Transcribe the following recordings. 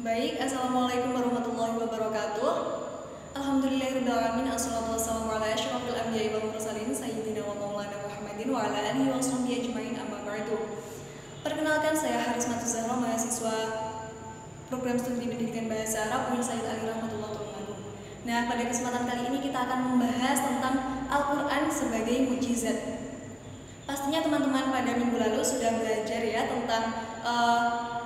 Baik, Assalamualaikum warahmatullahi wabarakatuh. Alhamdulillahirrahmanirrahim. Assalatu wassalamu ala asyrafil anbiya'i wal mursalin sayyidina wa maulana Muhammadin wa ala alihi wa sahbihi ajma'in amma ba'du. Perkenalkan, saya Harismatul Zahra, mahasiswa program studi pendidikan bahasa Arab Uin Said Ali Rahmatullah Tulungagung. Nah, pada kesempatan kali ini kita akan membahas tentang Al-Quran sebagai mukjizat. Pastinya teman-teman pada minggu lalu sudah belajar ya tentang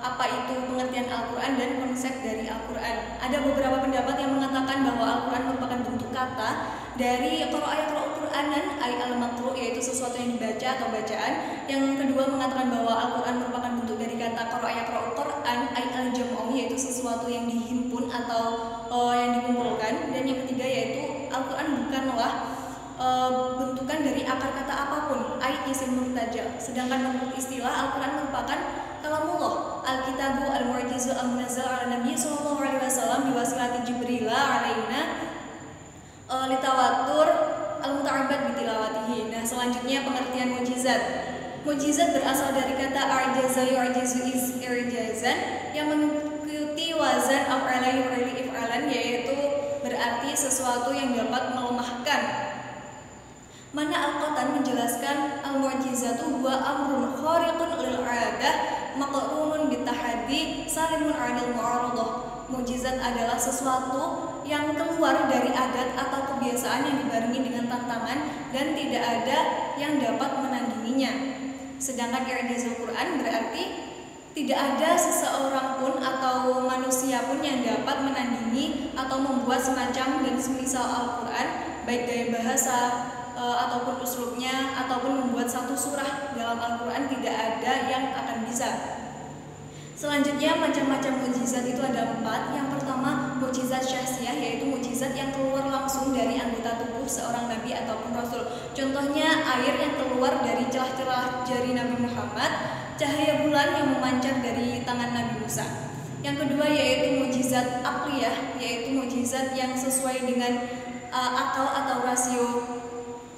apa itu pengertian Al-Quran dan konsep dari Al-Quran. Ada beberapa pendapat yang mengatakan bahwa Al-Quran merupakan bentuk kata dari qira'ah Qur'anan ay al-maqru', yaitu sesuatu yang dibaca atau bacaan. Yang kedua mengatakan bahwa Al-Quran merupakan bentuk dari kata qira'ah Qur'an ay al-jam'u, yaitu sesuatu yang dihimpun atau yang dikumpulkan. Dan yang ketiga yaitu Al-Quran bukanlah bentukan dari akar kata apapun, ay isim murtaja. Sedangkan menurut istilah Al-Quran merupakan kalamullah, al-kitabu al-mu'jizu al-munazzal ala nabi sallallahu alaihi wasallam biwasilati Jibril alaina litawatur al-muta'abbad bitilawatihi. Nah, selanjutnya pengertian mukjizat. Mukjizat berasal dari kata arjaza yu'jizu irjazan yang mengikuti wazan af'ala yu'li if'alan, yaitu berarti sesuatu yang dapat melemahkan. Mana Al-Qatan menjelaskan al-mu'jizatu huwa amrun khariqun lil 'adah maqrunun bitahaddi salimun 'anil mu'aradah. Mukjizat adalah sesuatu yang keluar dari adat atau kebiasaan yang dibarengi dengan tantangan dan tidak ada yang dapat menandinginya. Sedangkan i'jazul Quran berarti tidak ada seseorang pun atau manusia pun yang dapat menandingi atau membuat semacam dan semisal Al-Quran, baik gaya bahasa ataupun uslubnya, ataupun membuat satu surah dalam Al-Quran, tidak ada yang akan bisa. Selanjutnya macam-macam mukjizat itu ada 4. Yang pertama mukjizat syahsiyah, yaitu mukjizat yang keluar langsung dari anggota tubuh seorang nabi ataupun rasul. Contohnya air yang keluar dari celah-celah jari Nabi Muhammad, cahaya bulan yang memancar dari tangan Nabi Musa. Yang kedua yaitu mukjizat aqliyah, yaitu mukjizat yang sesuai dengan akal atau rasio.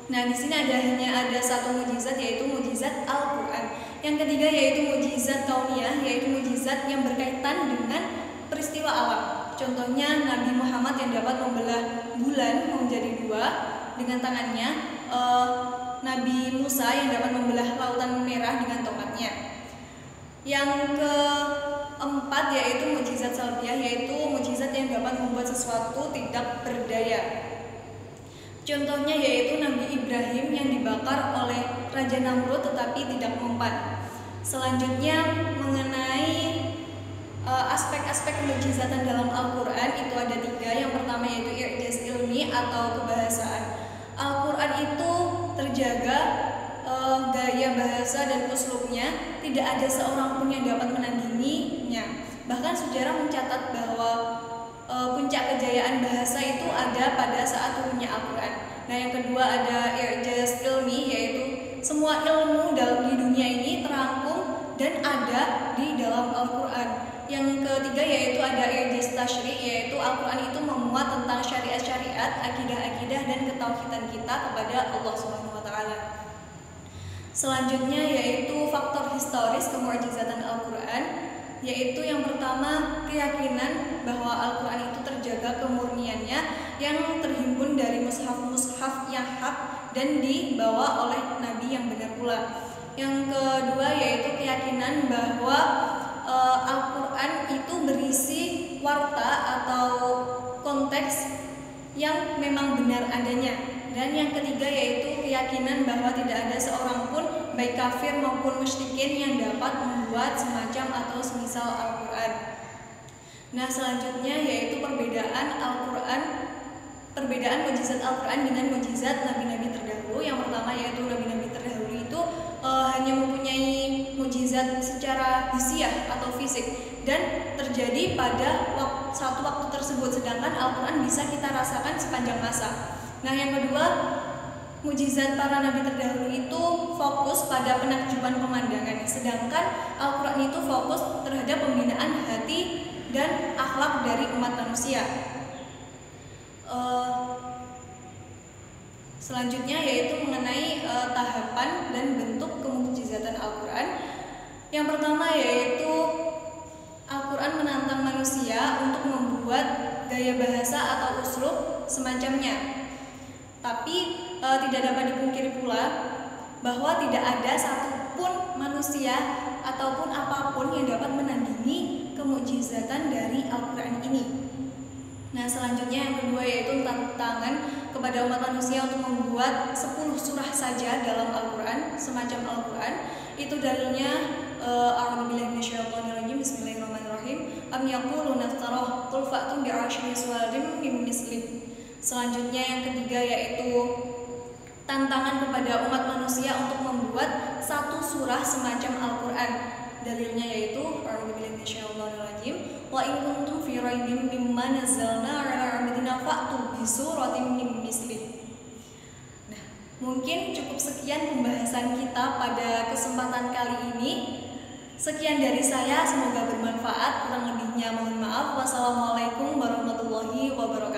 Nah, di sini hanya ada satu mukjizat, yaitu mukjizat Al-Quran. Yang ketiga yaitu mukjizat kauniyah, yaitu mukjizat yang berkaitan dengan peristiwa alam. Contohnya Nabi Muhammad yang dapat membelah bulan menjadi 2 dengan tangannya, Nabi Musa yang dapat membelah lautan merah dengan tongkatnya. Yang keempat yaitu mukjizat salbiyah, yaitu mukjizat yang dapat membuat sesuatu tidak berdaya. Contohnya yaitu Nabi Ibrahim yang dibakar oleh Raja Namrud tetapi tidak mempan. Selanjutnya mengenai aspek-aspek mukjizatan dalam Al-Quran itu ada 3. Yang pertama yaitu i'jaz ilmi atau kebahasaan. Al-Quran itu terjaga gaya bahasa dan uslubnya, tidak ada seorang pun yang dapat menandinginya. Bahkan sejarah mencatat bahwa puncak kejayaan bahasa itu ada pada saat turunnya Al-Quran. Nah, yang kedua ada i'jaz ilmi, yaitu semua ilmu di dunia ini terangkum dan ada di dalam Al-Quran. Yang ketiga yaitu ada i'jaz tasyri', yaitu Al-Quran itu memuat tentang syariat-syariat, akidah-akidah dan ketauhidan kita kepada Allah Subhanahu wa taala. Selanjutnya yaitu faktor historis kemukjizatan Al-Quran, yaitu yang pertama keyakinan bahwa Al-Quran itu terjaga kemurniannya yang terhimpun dari mushaf-mushaf yang hak dan dibawa oleh Nabi yang benar pula. Yang kedua yaitu keyakinan bahwa Al-Quran itu berisi warta atau konteks yang memang benar adanya. Dan yang ketiga yaitu keyakinan bahwa tidak ada seorang pun baik kafir maupun musyrikin yang dapat membuat semacam atau semisal Al-Quran. Nah, selanjutnya yaitu perbedaan mukjizat Al-Quran dengan mukjizat nabi-nabi terdahulu. Yang pertama yaitu nabi-nabi terdahulu itu hanya mempunyai mukjizat secara hisiah atau fisik dan terjadi pada satu waktu tersebut, sedangkan Al-Quran bisa kita rasakan sepanjang masa. Nah, yang kedua, mukjizat para nabi terdahulu itu fokus pada penakjuban pemandangan, sedangkan Al-Quran itu fokus terhadap pembinaan hati dan akhlak dari umat manusia. Selanjutnya yaitu mengenai tahapan dan bentuk kemukjizatan Al-Quran. Yang pertama yaitu Al-Quran menantang manusia gaya bahasa atau uslub semacamnya. Tapi tidak dapat dipungkiri pula bahwa tidak ada satupun manusia ataupun apapun yang dapat menandingi kemukjizatan dari Al-Quran ini. Nah, selanjutnya yang kedua yaitu tantangan kepada umat manusia untuk membuat 10 surah saja dalam Al-Quran, semacam Al-Quran. Itu dalilnya a'udzubillahi minasyaitonirrajim, bismillahirrahmanirrahim. Am yaquluna iftarah qul fa'tu bi'asyri suwarin min mislih. Selanjutnya yang ketiga yaitu tantangan kepada umat manusia untuk membuat satu surah semacam Al-Quran. Dalilnya yaitu a'udzubillahi minasyaitonirrajim, wa in kuntum fi raibin mimma nazzalna 'ala 'abdina fa'tu bi suratin min mislih. Nah, mungkin cukup sekian pembahasan kita pada kesempatan kali ini. Sekian dari saya, semoga bermanfaat. Kurang lebihnya mohon maaf. Wassalamualaikum warahmatullahi wabarakatuh.